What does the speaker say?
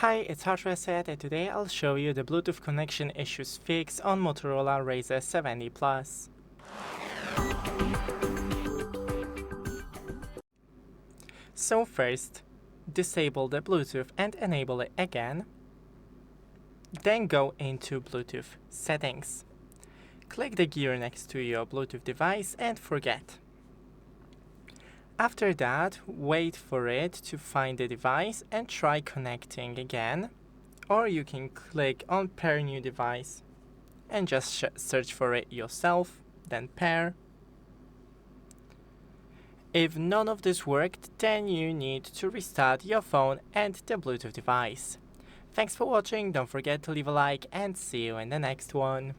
Hi, it's Hardware Set, and today I'll show you the Bluetooth connection issues fix on Motorola Razr 70 Plus. So first, disable the Bluetooth and enable it again. Then go into Bluetooth settings. Click the gear next to your Bluetooth device and forget. After that, wait for it to find the device and try connecting again. Or you can click on pair new device and just search for it yourself, then pair. If none of this worked, then you need to restart your phone and the Bluetooth device. Thanks for watching, don't forget to leave a like and see you in the next one.